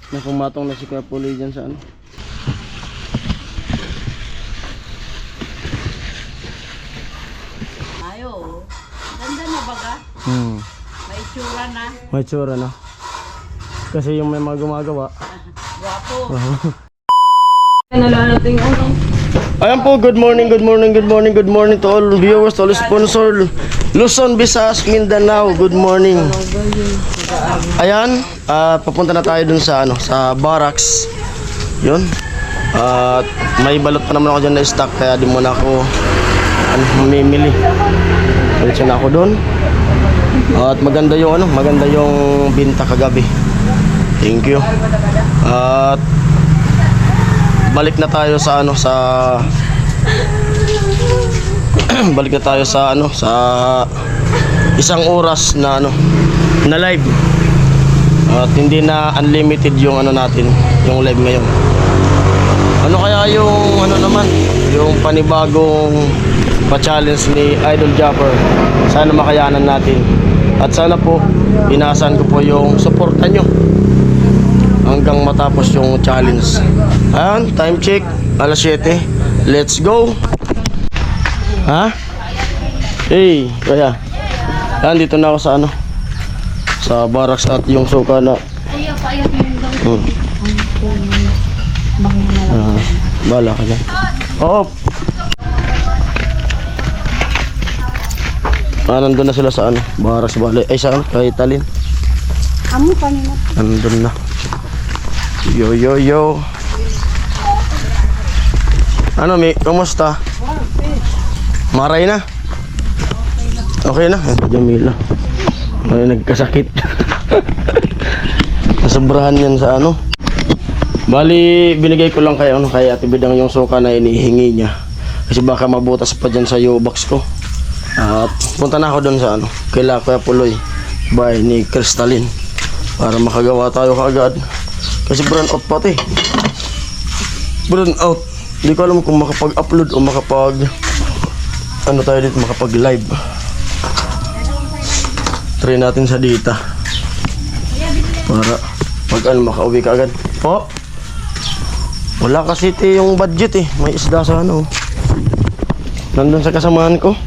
Na pumatong na si Kuya Puloy dyan sa ano. Ayo, ganda na baga? May itsura na. May tsura na. Kasi yung may mga gumagawa. Guwapo. Ayan po, good morning to all viewers, to all sponsor Luzon, Visayas, Mindanao. Good morning. Ayan, papunta na tayo dun sa ano, sa barracks. 'Yun. At may balot pa naman ako diyan na stock kaya di muna ako mamimili. Diretso na ako doon. At maganda yung binta kagabi. Thank you. At balik na tayo sa balik na tayo sa isang oras na na live. At hindi na unlimited yung natin, yung live ngayon. Ano kaya yung yung panibagong pa-challenge ni Idol Japper? Sana makayanan natin. At sana po inaasahan ko po yung suporta nyo hanggang matapos yung challenge. Ayan, time check, alas 7. Let's go. Ha? Hey, kaya. Ayan, dito na ako sa sa barracks at yung suka na. Bala ka dyan. Oo. Nandun na sila sa barracks bali. Ay sa kay Talin. Amo pa nila. Nandun na. Yo. Mi, kumusta? Maray na? Okay na? Jamila. Ay, nagkasakit. Nasobrahan yan sa Bali, binigay ko lang kay Ate Bidang yung suka na inihingi niya. Kasi baka mabutas pa dyan sa U-box ko. At punta na ako doon sa kay Kuya Puloy by ni Crystalline para makagawa tayo kaagad. Kasi burn out pati. Burn out. Hindi ko alam kung makapag-upload o tayo dito, makapag-live. Try natin sa data. Para pag makauwi ka agad. Po. Wala kasi yung budget May isda sa nandun sa kasamahan ko.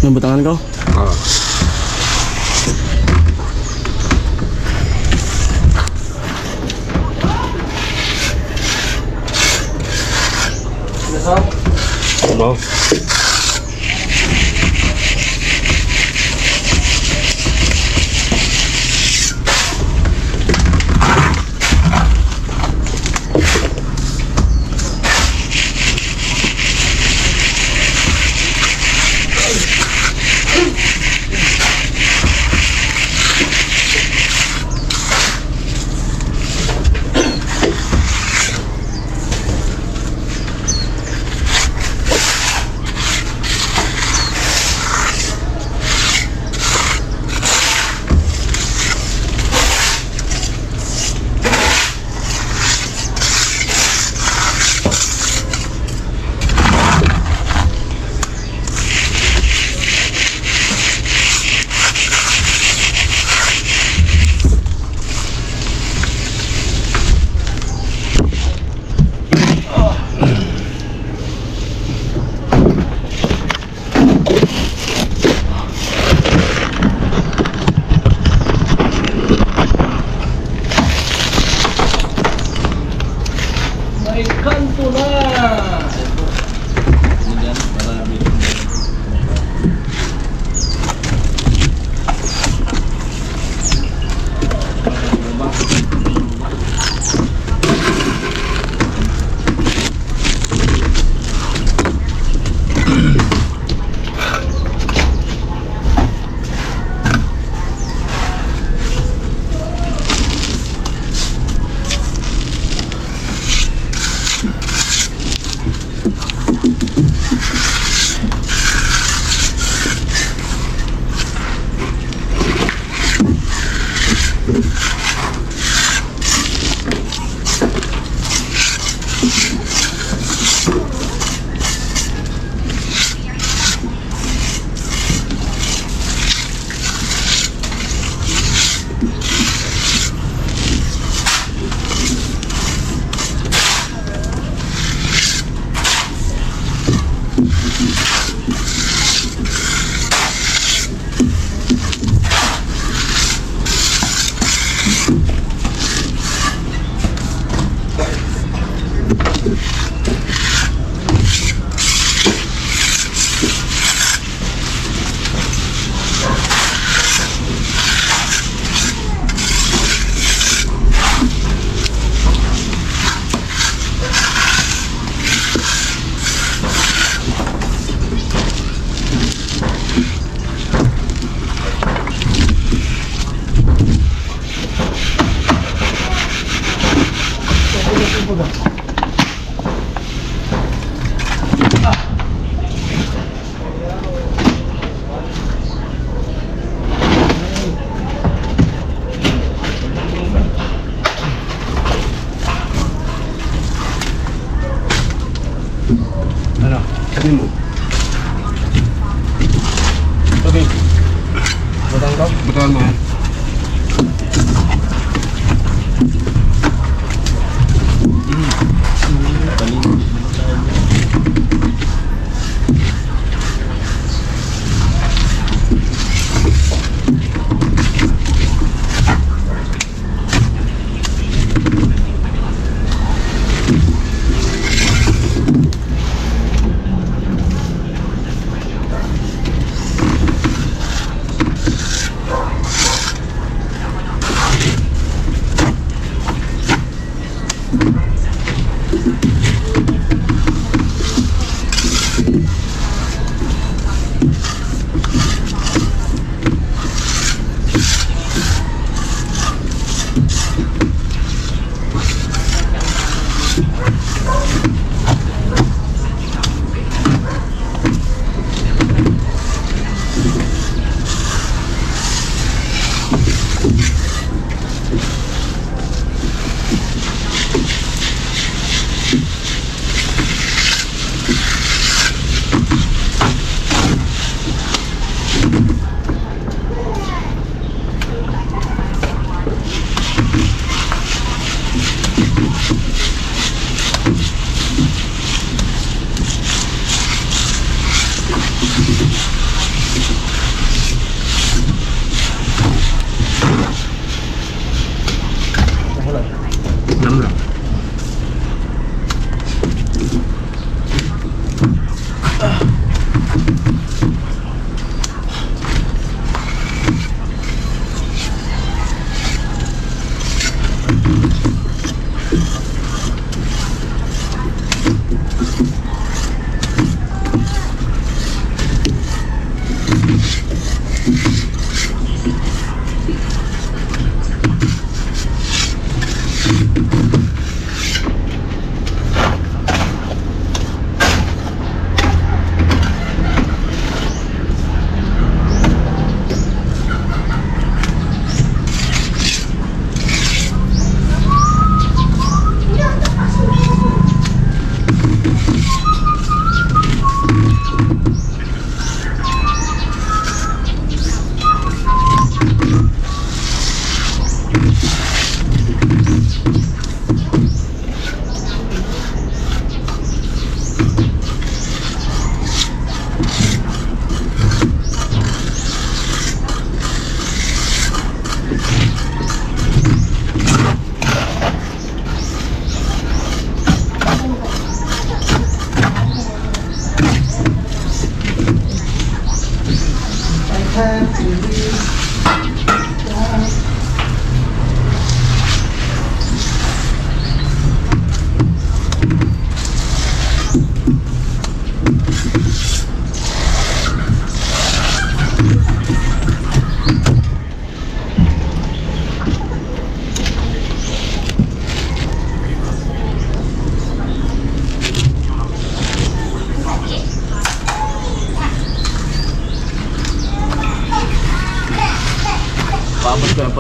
Nabutangan ko? Oo. Ano? Ano? Sabi mo. Sabi. Butang ka? Butangan mo.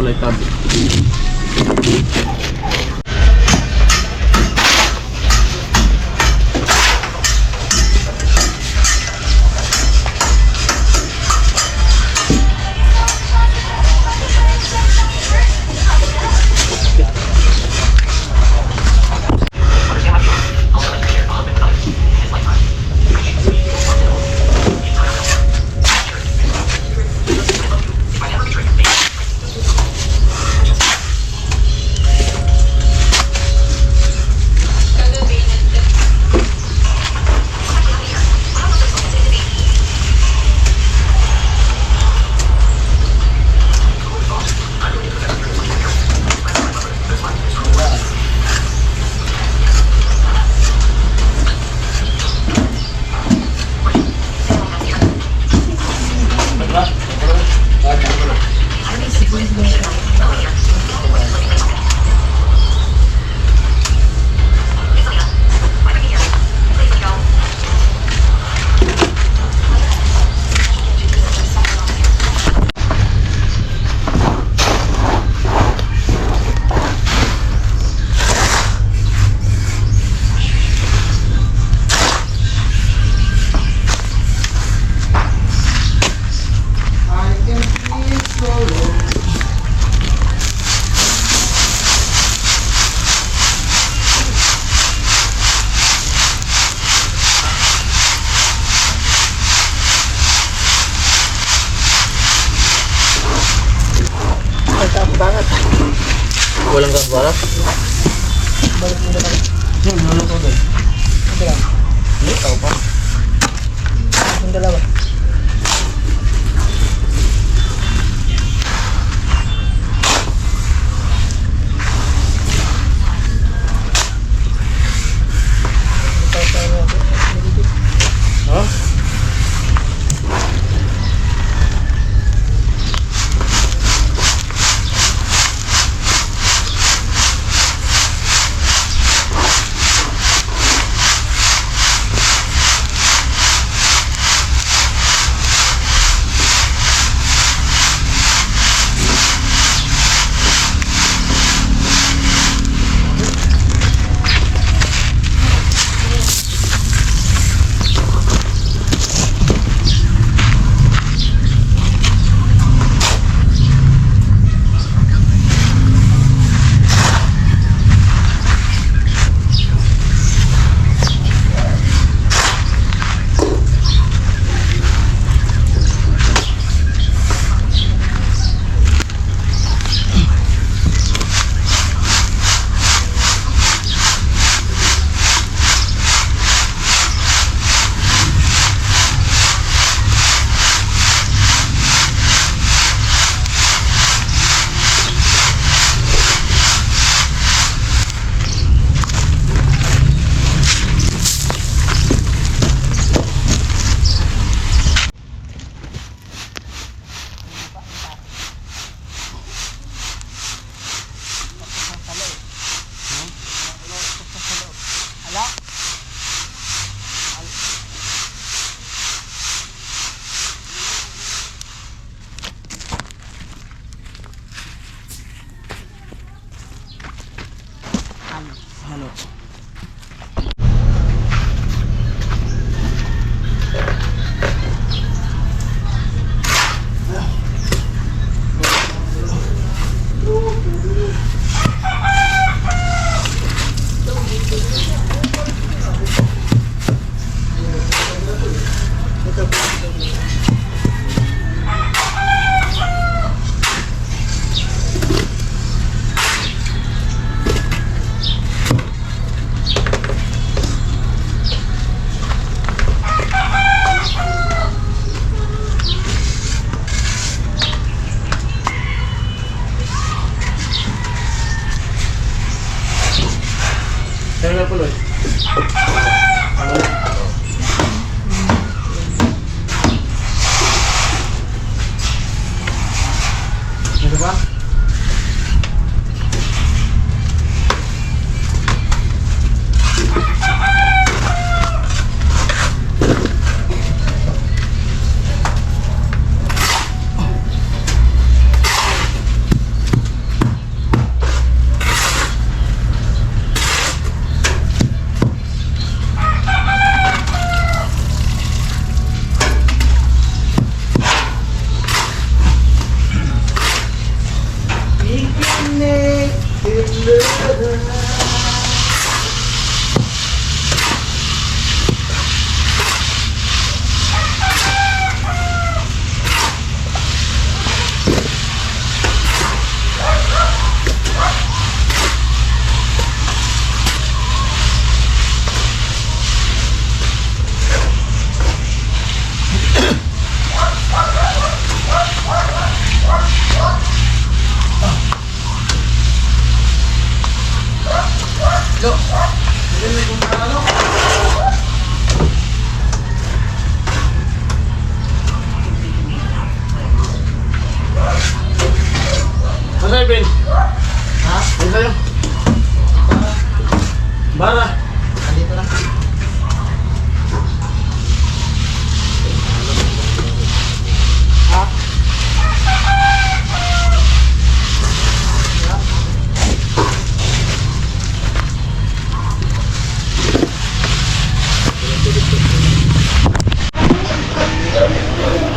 kulay tab. Walang gagawin. Balik mo na lang. Yung luluto doon. Ito lang. Hindi, tao pa. Yung dalawa. Huh? Halo. Kaya nga puloy. Ano ba? Masay, Ben? Ha? Ano sa'yo? Bara. Dito lang.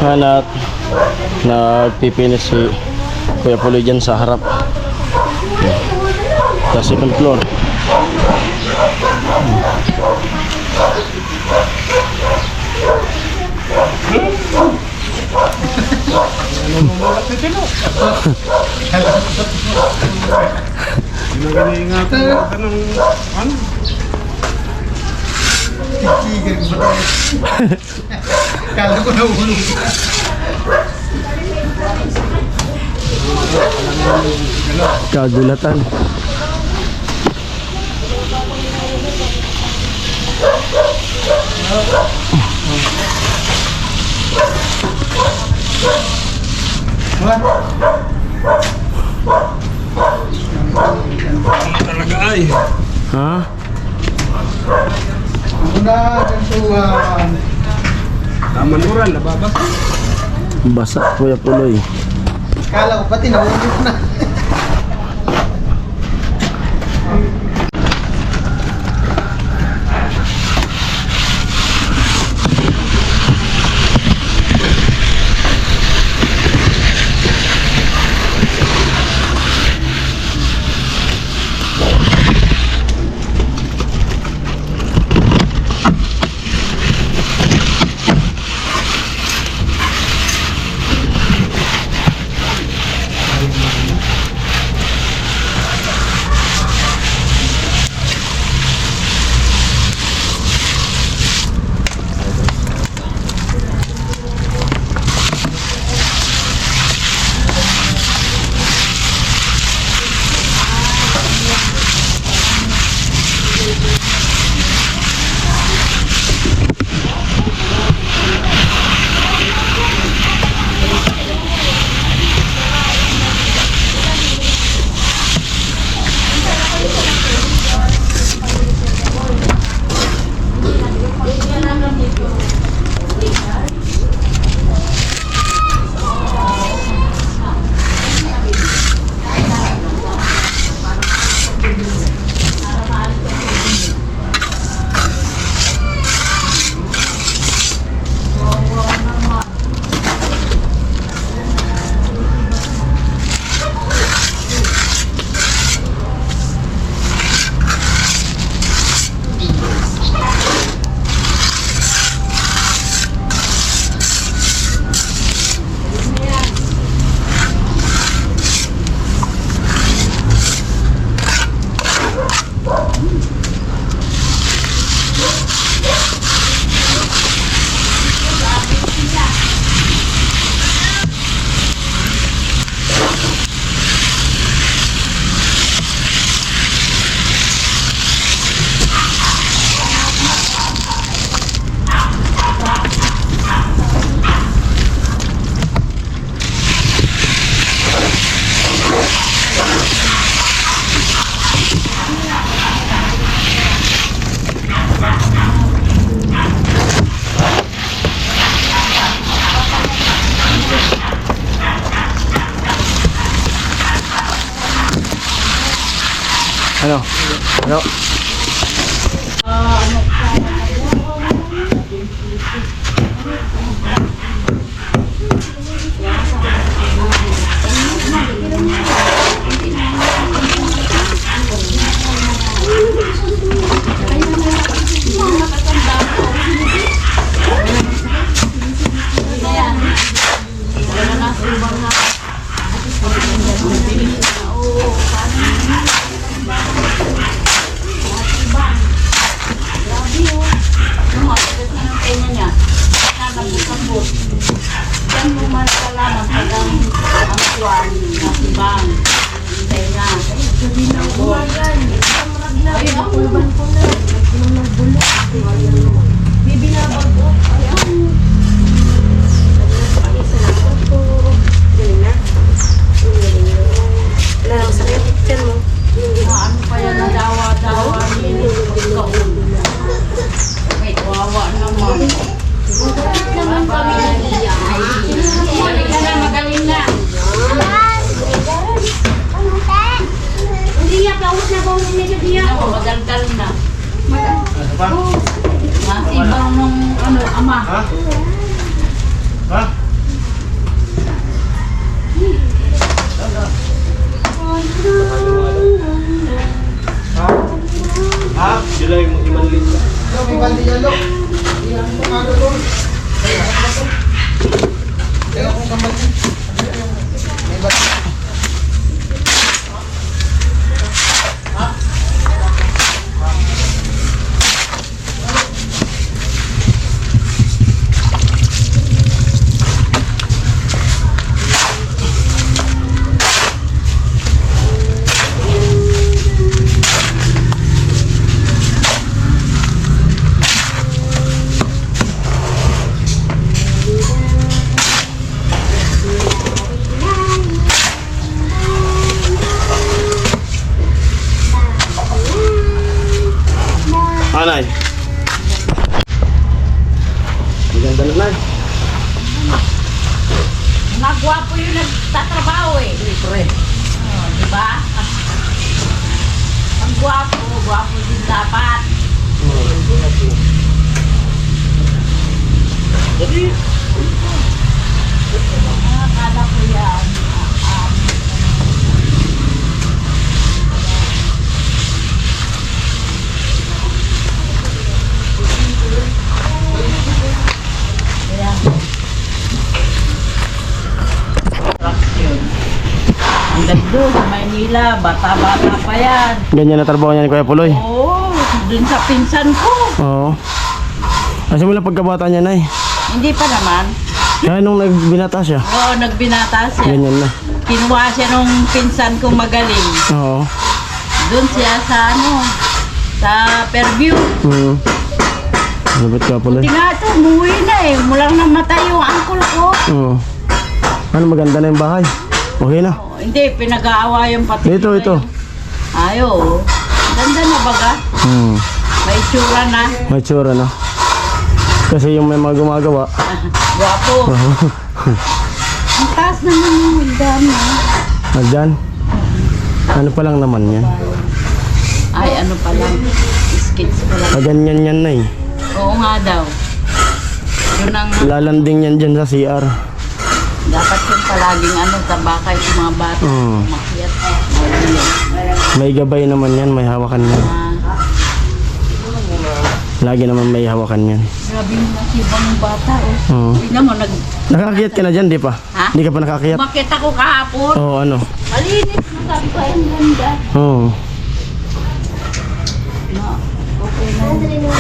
Hanat. Nagpipinis si Kuya Puloy dyan sa harap. Sa second floor. Ingatan ka ng ano? Tigil ko ba tayo? Kala ko nahulog. Kagulatan. Talaga ay. Ha? Ako na ganito Tamanuran, nababas. Basa Kuya Puloy. kala ko pati nahulog na. Ano? Ano? madaldal na. Ano pa? Masibaw nung ama. Ha? Ha? Ha? Ha? July mo, imanlit ka. May bandi yan, Lok. Iyan mo nga doon. Kaya kung kamal. May bandi. Anay. Maganda na. Nagwapo yung nagtatrabaho eh. Pre. Oh, di ba? Ang gwapo din dapat. Akala ko yan. Ang ganda sa Maynila, bata-bata pa yan. Ganyan na trabaho niya ni Kuya Puloy. Oo, dun sa pinsan ko. Oo. Kasi mula pagkabata niya, Nay. Hindi pa naman. Kaya nung nagbinata siya, Oo, nagbinata siya. ganyan na. Kinuha siya nung pinsan kong magaling. Oo. Doon siya sa sa Fairview. Lupit Kuya Puloy. Buti nga ito, umuwi na eh. Mulang namatay yung uncle ko. Oo. Ano, maganda na yung bahay. Okay na. Oh, hindi, pinag-aawa yung pati. Ito. Ayo. Ganda na baga. May itsura na. May tsura na. Kasi yung may mga gumagawa. Guwapo. Ang taas naman yung hagdan na. Nagdan. Ano pa lang naman yan. Ay, ano pa lang. Skits pa lang. Ganyan yan, Nay. Oo nga daw. Yun ang Lalanding yan dyan sa CR. dapat yung palaging tabakay yung mga bata. Makiat. May gabay naman yan, may hawakan yan. Lagi naman may hawakan yan. Grabe yung nasibang bata. Oo. Tingnan mo, Nakakakiyat ka na dyan, di pa? Ha? Hindi ka pa nakakiyat? Umakit ako kahapon. Oo, ano? Malinis na sabi ko, ay, ang ganda. Oo. Okay na.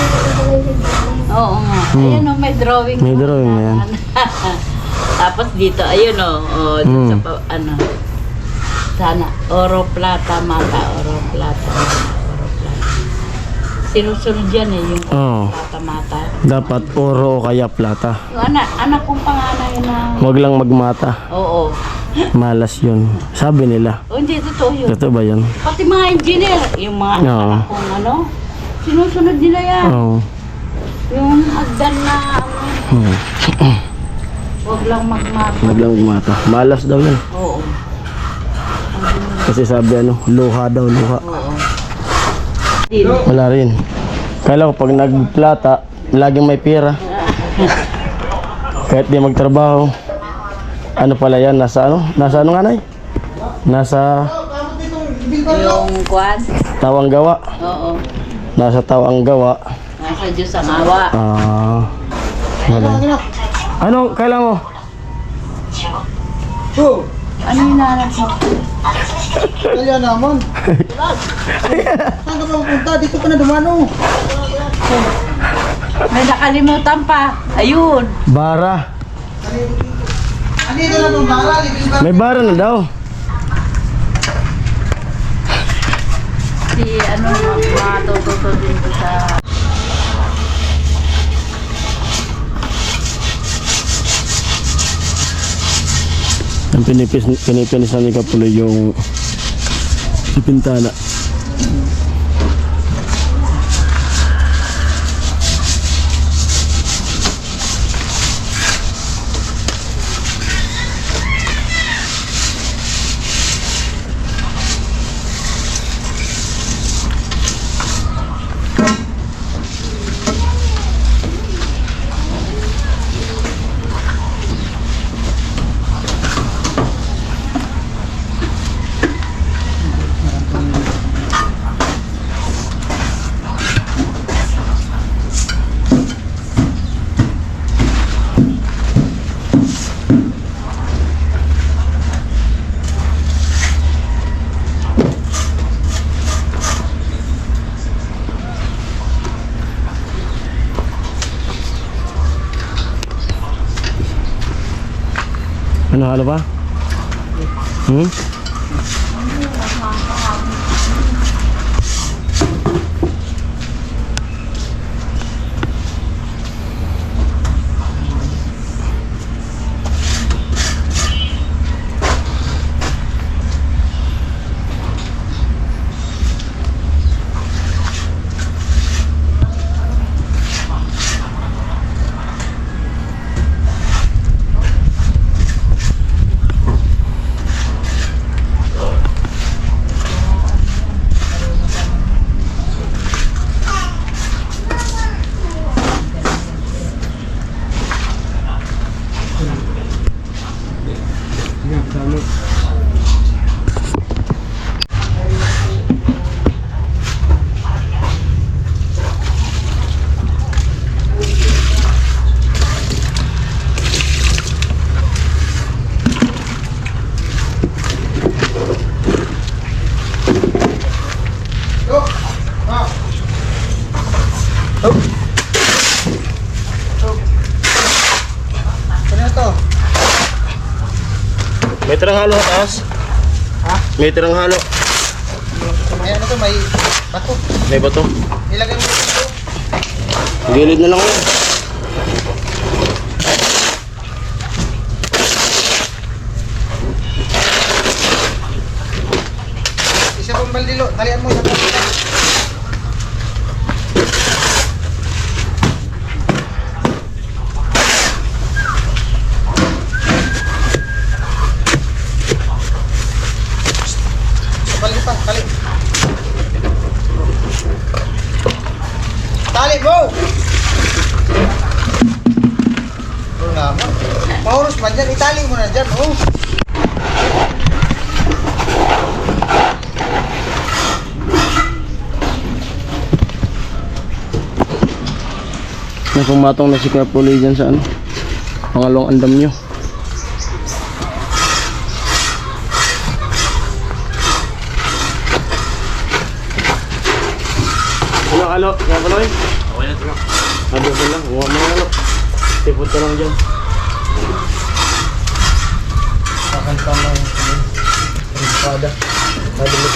Oo nga. Ayan o, may drawing. May drawing na yan. Tapos dito, ayun o. Dito sa, sana, oro plata, mata, oro plata, oro plata. Sinusunod yan eh, yung Oo. plata, mata. Dapat oro o kaya plata. Yung anak kong panganay na, Huwag lang magmata. oo. Malas yun. Sabi nila. O, hindi, totoo yun. Totoo ba yun? Pati mga engineer, yung mga Oo. anak kong sinusunod nila yan. Oo. Yung hagdan na, huwag lang magmata. Huwag lang magmata. Malas daw yan. Oo. Kasi sabi luha daw, luha. Oo. Din. Wala rin. Kala ko pag nagplata, laging may pera. Kahit di magtrabaho. Ano pala yan? Nasa Nasa nga, Nay? Nasa Yung kwan. tawang gawa. Oo. Nasa tawang gawa. Nasa Diyos ang awa. Wala. Ano? Kailan mo? Oh, Ano yung nanap mo? kaya naman. Saan ka pa pupunta? Dito ka na dumano. May nakalimutan pa. Ayun. Bara. Andito na itong bara. May bara na daw. Si matututo din ko sa... Ang pinipinisan ni Kapuloy yung sa pintana. Ano, halo pa? Hmm? Ano to? May tirang halo sa taas. Ha? May tirang halo. May ano to, may bato. May bato. Ilagay mo dito. Gilid na lang yun. Isa pong baldilo. Talian mo isang baldilo. Balik pa, tali. Tali, bro! Bro naman. Maurus man dyan, itali mo na dyan, oh. May pumatong na si Kuya Puloy dyan sa ano, pangalawang andam nyo. Halo, Kuya Puloy? Okay na ito lang. Halo ko lang, huwag mo halo. Tipot ka lang dyan. Kakanta mo yung pada. Pada mo.